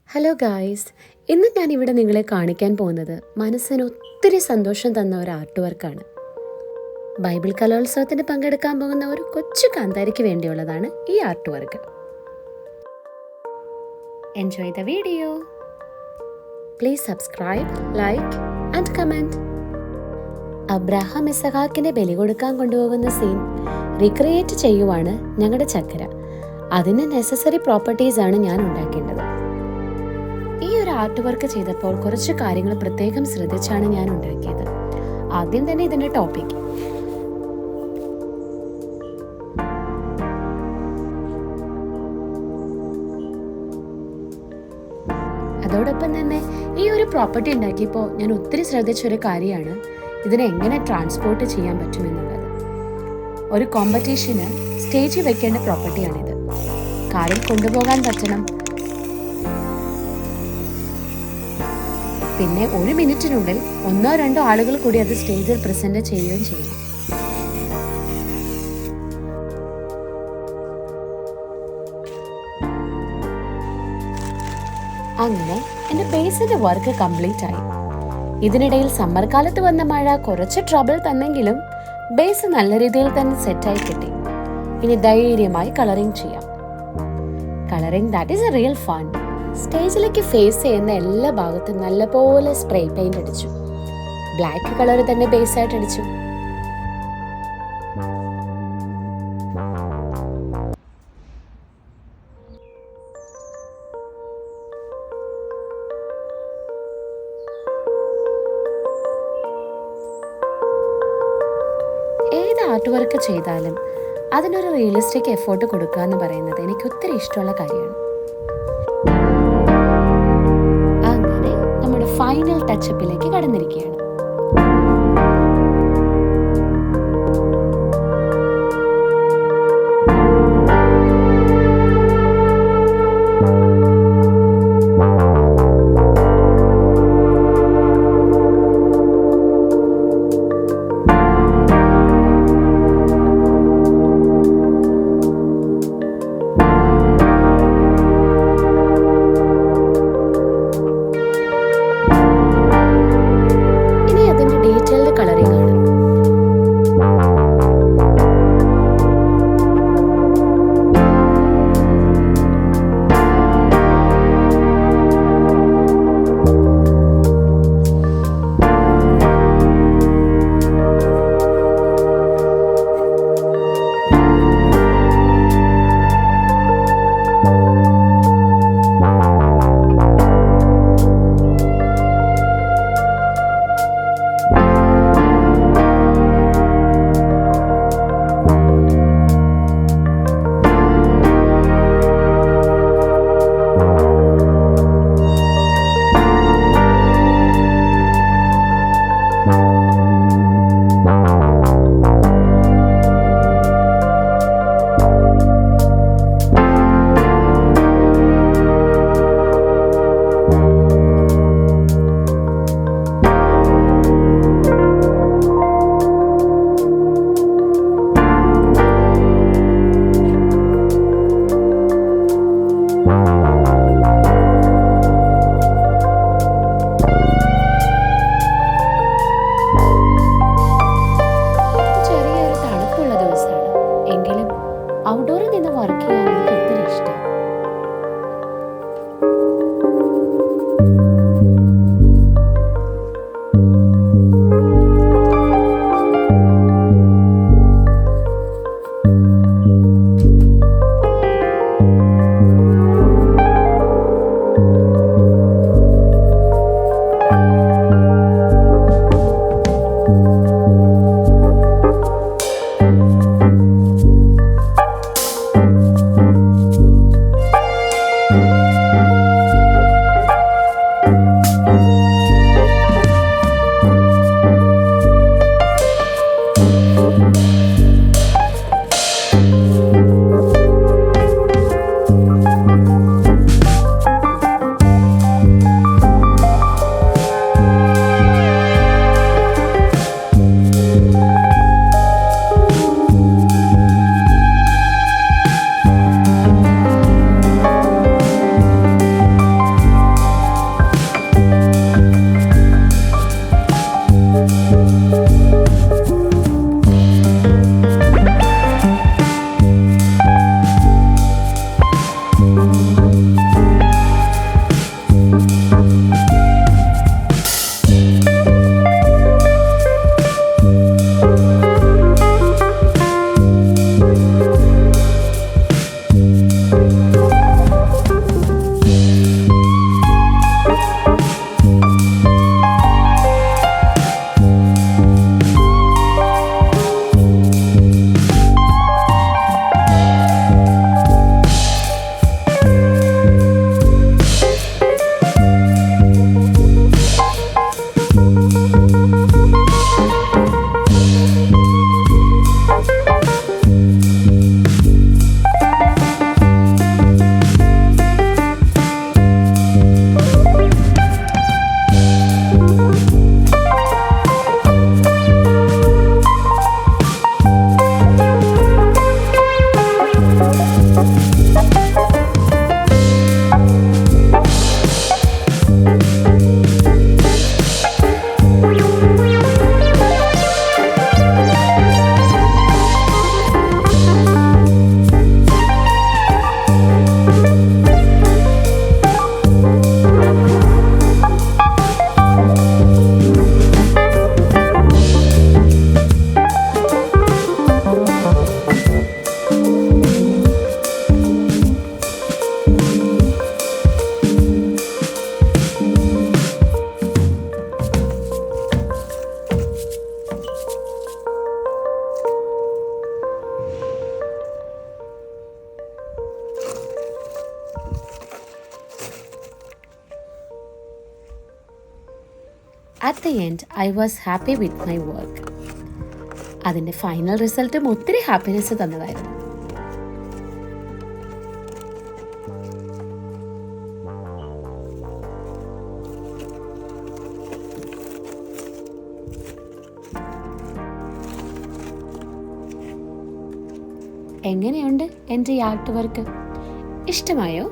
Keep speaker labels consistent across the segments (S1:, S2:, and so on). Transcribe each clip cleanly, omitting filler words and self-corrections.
S1: Hello guys, ഇന്ന് ഞാൻ ഇവിടെ നിങ്ങളെ കാണിക്കാൻ പോകുന്നത് മനസ്സിന് ഒത്തിരി സന്തോഷം തന്ന ഒരു ആർട്ട് വർക്കാണ്. ബൈബിൾ കലോത്സവത്തിന് പങ്കെടുക്കാൻ പോകുന്ന ഒരു കൊച്ചു കാന്താരിക്ക് വേണ്ടിയുള്ളതാണ് ഈ art work. Enjoy the video. Please subscribe, like and comment. Abraham ഇസഹാക്കിനെ ബലി കൊടുക്കാൻ കൊണ്ടുപോകുന്ന സീൻ റീക്രിയേറ്റ് ചെയ്യുവാണ് ഞങ്ങളുടെ ചക്കര. അതിന് നെസസറി പ്രോപ്പർട്ടീസാണ് ഞാൻ ഉണ്ടാക്കേണ്ടത്. ഈ ഒരു ആർട്ട് വർക്ക് ചെയ്തപ്പോൾ കുറച്ച് കാര്യങ്ങൾ പ്രത്യേകം ശ്രദ്ധിച്ചാണ് ഞാൻ ഉണ്ടാക്കിയത്. ആദ്യം തന്നെ ഇതിന്റെ ടോപ്പിക്. അതോടൊപ്പം തന്നെ ഈ ഒരു പ്രോപ്പർട്ടി ഉണ്ടാക്കിയപ്പോൾ ഞാൻ ഒത്തിരി ശ്രദ്ധിച്ചൊരു കാര്യമാണ് ഇതിനെ എങ്ങനെ ട്രാൻസ്പോർട്ട് ചെയ്യാൻ പറ്റുമെന്നുള്ളത്. ഒരു കോമ്പറ്റീഷന് സ്റ്റേജിൽ വെക്കേണ്ട പ്രോപ്പർട്ടിയാണിത്. കാറിൽ കൊണ്ടുപോകാൻ പറ്റണം. പിന്നെ 1 മിനിറ്റിനുള്ളിൽ 1-2 ആളുകൾ കൂടി അത് സ്റ്റേജിൽ പ്രസന്റ് ചെയ്യുകയും ചെയ്യും. അങ്ങനെ എന്റെ ബേസിന്റെ വർക്ക് കംപ്ലീറ്റ് ആയി. ഇതിനിടയിൽ സമ്മർ കാലത്ത് വന്ന മഴ കുറച്ച് ട്രബിൾ തന്നെങ്കിലും ബേസ് നല്ല രീതിയിൽ തന്നെ സെറ്റായി കിട്ടി. ഇനി ധൈര്യമായി കളറിംഗ് ചെയ്യാം. Colouring that is A real fun. സ്റ്റേജിലേക്ക് ഫേസ് ചെയ്യുന്ന എല്ലാ ഭാഗത്തും നല്ലപോലെ സ്പ്രേ പെയിന്റ് അടിച്ചു. ബ്ലാക്ക് കളർ തന്നെ ബേസ് ആയിട്ട് അടിച്ചു. ഏത് ആർട്ട് വർക്ക് ചെയ്താലും അതിനൊരു റിയലിസ്റ്റിക് എഫേർട്ട് കൊടുക്കുക എന്ന് പറയുന്നത് എനിക്ക് ഒത്തിരി ഇഷ്ടമുള്ള കാര്യമാണ്. അങ്ങനെ നമ്മുടെ ഫൈനൽ ടച്ചപ്പിലേക്ക് കടന്നിരിക്കുകയാണ്. At the end I was happy with my work. അതിൻ്റെ ഫൈനൽ റിസൾട്ടും ഒത്തിരി ഹാപ്പിനെസ് തന്നതായിരുന്നു. എങ്ങനെയുണ്ട് എൻ്റെ ഈ ആർട്ട് വർക്ക്? ഇഷ്ടമായോ?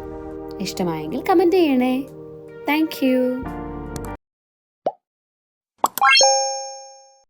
S1: ഇഷ്ടമായെങ്കിൽ കമൻറ്റ് ചെയ്യണേ. Thank you.